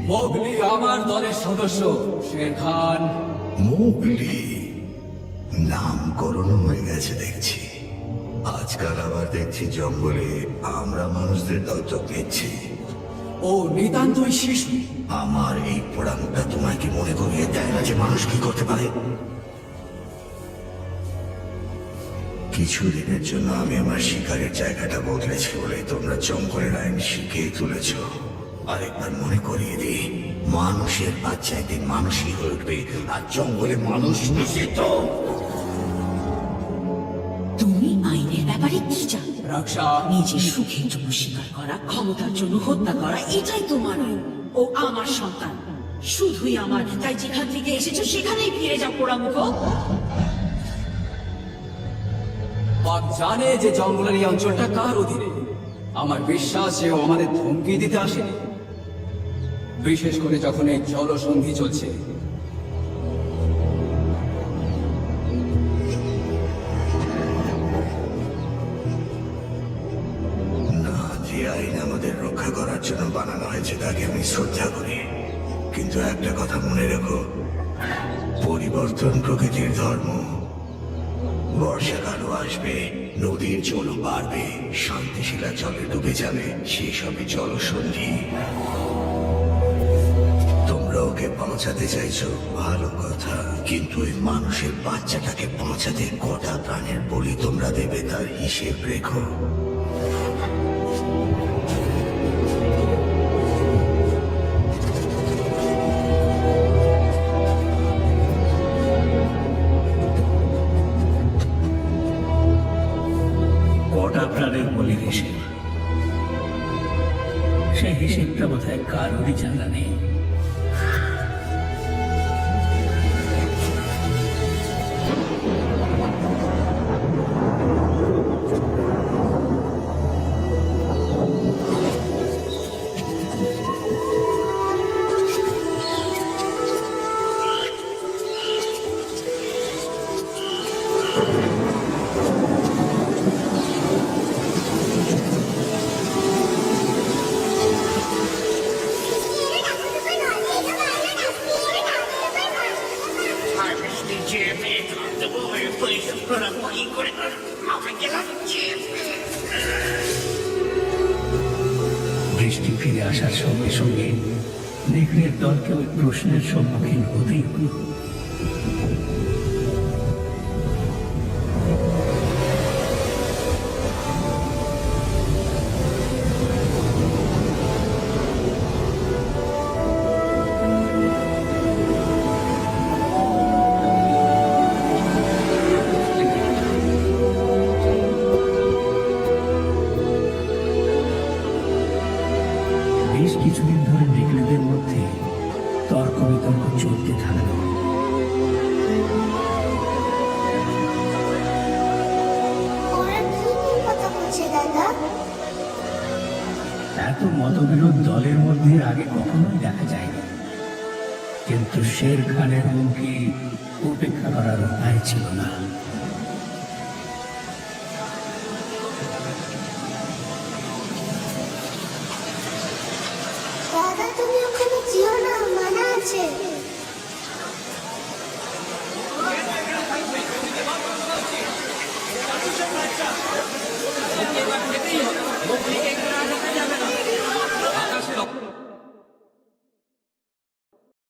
Mowgli আমার দলের সদস্য শের খান। মোগলি নামকরণ হয়ে গেছে দেখছি। আজকাল আবার দেখছি জঙ্গলে আমরা মানুষদের দত্তক নিচ্ছি। ও নিতান্তই শিশু। আমার এই পোড়ামটা তোমায় কি মনে করিয়ে দেয় না যে মানুষ কি করতে পারে? কিছুদিনের জন্য আমি আমার শিকারের জায়গাটা বদলেছি বলে তোমরা জঙ্গলের আইন শিখিয়ে তুলেছ। আরেকবার মনে করিয়ে দিই, মানুষের বাচ্চা একদিন মানুষই হয়ে উঠবে, আর জঙ্গলে মানুষ নিষিদ্ধ। তুমি আইনের ব্যাপারে কি জানো? রক্ষা নিজের সুখের জন্য শিকার করা, ক্ষমতার জন্য হত্যা করা, এটাই তোমার আইন। ও আমার সন্তান, শুধুই আমার। তাই যেখান থেকে এসেছো সেখানেই ফিরে যাও পোড়ামুখ। বাঘ জানে যে জঙ্গলের এই অঞ্চলটা কার অধীনে। আমার বিশ্বাস যে ও আমাদের ধমকি দিতে আসেনি, বিশেষ করে যখন এই জলসন্ধি চলছে। না, যে আইন আমাদের রক্ষা করার জন্য বানানো হয়েছে তাকে আমি শ্রদ্ধা করি, কিন্তু একটা কথা মনে রেখো, পরিবর্তন প্রকৃতির ধর্ম। বর্ষাকালও আসবে, নদীর জলও বাড়বে, শান্তিশীলা জলে ডুবে যাবে, সেই সবই জলসন্ধি। তোমরা ওকে বাঁচাতে চাইছো, ভালো কথা, কিন্তু ওই মানুষের বাচ্চাটাকে বাঁচাতে কটা প্রাণের বলি তোমরা দেবে তার হিসেব রেখো। কটা প্রাণের বলির হিসেব, সেই হিসেবটা বোধহয় কারোরই জানা নেই। বৃষ্টি ফিরে আসার সঙ্গে সঙ্গে নেকড়ের দলকে ওই প্রশ্নের সম্মুখীন হতেই হল। বেশ কিছুদিন ধরে নেকড়েদের মধ্যে তর্ক বিতর্ক চলতে থাকলো। ওরা কি নিয়ে কথা বলছে দাদা? এত মতবিরোধ দলের মধ্যে আগে কখনোই দেখা যায়নি, কিন্তু শের খানের হুমকি উপেক্ষা করার উপায় ছিল না। দাদা তুমি ওখানে যেও না, মানা আছে। মোগলিকে